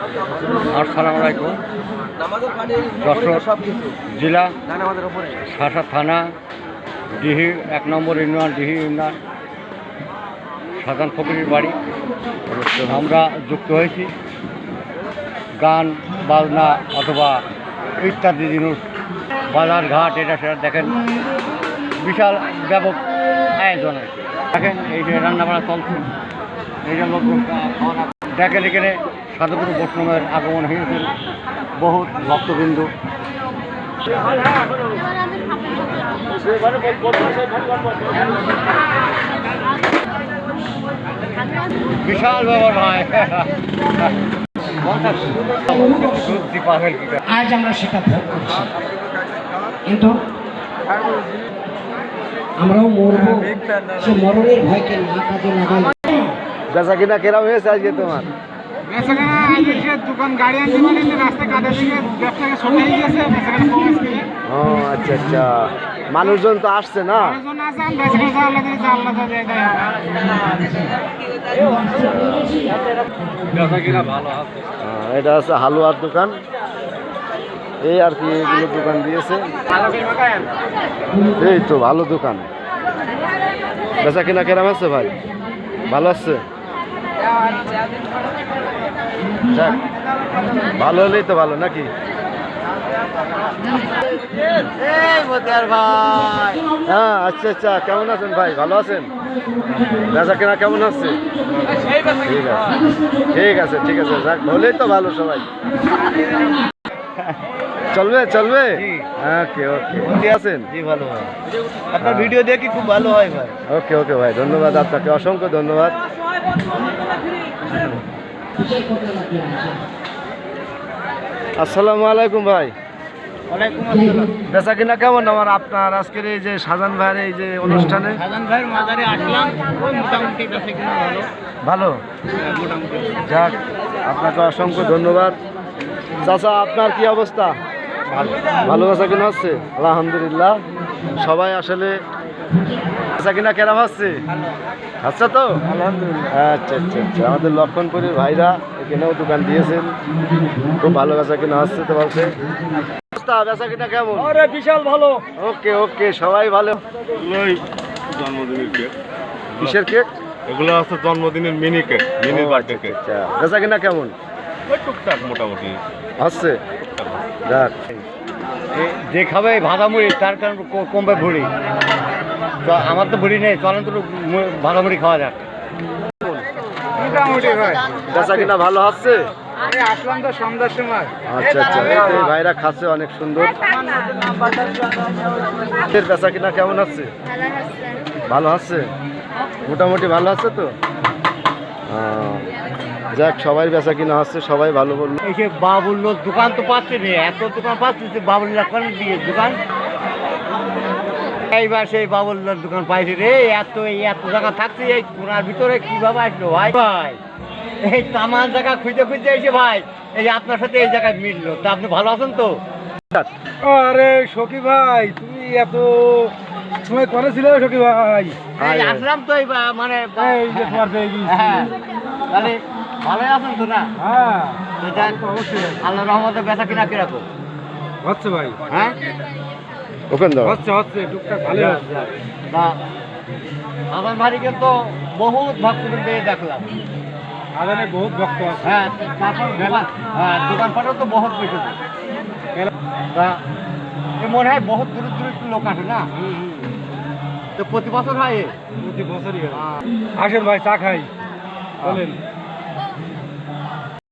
আসসালামু আলাইকুম। যশোর জেলা শাসা থানা ডিহি 1 নম্বর ইউনিয়ন, ডিহি ইউনিয়ন, শাহজাহান ফকিরের বাড়ি। আমরা যুক্ত হয়েছি গান বাজনা অথবা ইত্যাদি জিনিস, বাজার ঘাট, এটা সেটা দেখেন, বিশাল ব্যাপক আয়োজন আর কি। দেখেন এই যে রান্নাবাড়া চলছে, এই যে লোক খাওয়া দেখেন। এখানে সাধুগুরু বৈষ্ণবের আগমন হয়েছে, বহুত ভক্তবিন্দু। বিশাল ব্যাপার ভাই। আজ আমরা সেটা ভোগ করছি, কিন্তু আমরাও মরবো, সে মরণের ভয়কে না কাজে লাগাই। বেচা কিনা কেরাম হয়েছে আজকে তোমার? দোকান গাড়ি আনতে পারেন, রাস্তায় কাদা থেকে ব্যবসাকে সরে গিয়েছে। ও আচ্ছা আচ্ছা, মানুষজন তো আসছে না? এটা হচ্ছে হালুয়ার দোকান, এই আর কি, এগুলো দোকান দিয়েছে। এই তো ভালো দোকান। বেচা কিনা কেরাম আছে ভাই? ভালো আছে? যাক, ভালো হলেই তো ভালো নাকি? হ্যাঁ, আচ্ছা আচ্ছা, কেমন আছেন ভাই? ভালো আছেন? বেচা কেনা কেমন আছে? ঠিক আছে ঠিক আছে ঠিক আছে, যাক, হলেই তো ভালো। সবাই চলবে চলবে। ওকে ওকে, কি আছেন? জি ভালো ভাই, আপনার ভিডিও দেখি খুব ভালো হয় ভাই। ওকে ওকে ভাই, ধন্যবাদ আপনাকে, অসংখ্য ধন্যবাদ। আসসালামু আলাইকুম ভাই। ওয়ালাইকুম আসসালাম। বেচা কিনা কেমন আমার আপনার আজকের এই যে শাহজাহান ভাইয়ের এই যে অনুষ্ঠানে? শাহজাহান ভাইয়ের মাজারে আসলাম, মোটামুটি বেচা কিনা ভালো। ভালো, মোটামুটি। যাক, আপনাকে অসংখ্য ধন্যবাদ। চাচা, আপনার কি অবস্থা? ভালো বেচা কিনা হচ্ছে? আলহামদুলিল্লাহ। সবাই আসলে বেচা কিনা কেরাম হচ্ছে? আচ্ছা তো, আলহামদুলিল্লাহ। আচ্ছা আচ্ছা আচ্ছা, আমাদের লক্ষণপুরের ভাইরা এখানেও দোকান দিয়েছেন, খুব ভালো বেচা কিনা হচ্ছে তো বলছে। বেচা কিনা কেমন? বিশাল ভালো। ওকে ওকে, সবাই ভালো। জন্মদিনের কেক। কিসের কেক? এগুলো আছে জন্মদিনের mini cake, mini birthday cake. আচ্ছা, বেচা কিনা কেমন ওই টুকটাক মোটামুটি হচ্ছে? যাক, যে খাবে ভাজামুড়ি তার কারণ কমবে ভুড়ি, তো আমার তো ভুড়ি নেই, চলেন তো ভাজামুড়ি খাওয়া যাক। মোটামুটি ভাই, বেচা কিনা ভালো হচ্ছে? আমি আসলাম তো সন্ধ্যার সময়। আচ্ছা আচ্ছা, এই ভাইরা খাচ্ছে অনেক সুন্দর। বেচা কিনা কেমন হচ্ছে? ভালো হচ্ছে, মোটামুটি ভালো হচ্ছে তো। যাক, সবাই বেচা কিনা হচ্ছে, সবাই ভালো বললো। এই যে বাবুল্য দোকান তো পাচ্ছে না, এত দোকান পাচ্ছে, বাবুল্লাহ কোন দিকে দোকান? এইবার সেই বাবুল্লার দোকান পাইছে রে, এত এত জায়গা থাকছে, এই কোনার ভিতরে কিভাবে আসলো ভাই? ভাই এই তামার জায়গা খুঁজতে খুঁজতে এসে ভাই এই আপনার সাথে এই জায়গায় মিললো। তা আপনি ভালো আছেন তো? আরে সখী ভাই, তুমি এত সময় করেছিলে সখী ভাই? আসলাম তো এই মানে এই যে তোমার পেয়ে গেছি। হ্যাঁ, তাহলে ভালোই আছেন তো? না, হ্যাঁ, অবশ্যই। আল্লাহ রহমতে বেচা কিনা কিরকম হচ্ছে ভাই? হ্যাঁ, ওখান হচ্ছে হচ্ছে, টুকটাক ভালো হচ্ছে। আমার বাড়ি কিন্তু বহুত ভক্তদের পেয়ে দেখলাম। আদানে বহুত ভক্ত আছে। হ্যাঁ, তারপর দোকানপাটও তো বহুত বেশি। মনে হয় বহুত দূর দূর লোক আসে না? তো প্রতি বছর হয়? প্রতি বছরই হয়। আসেন ভাই, চা খাই, বলেন।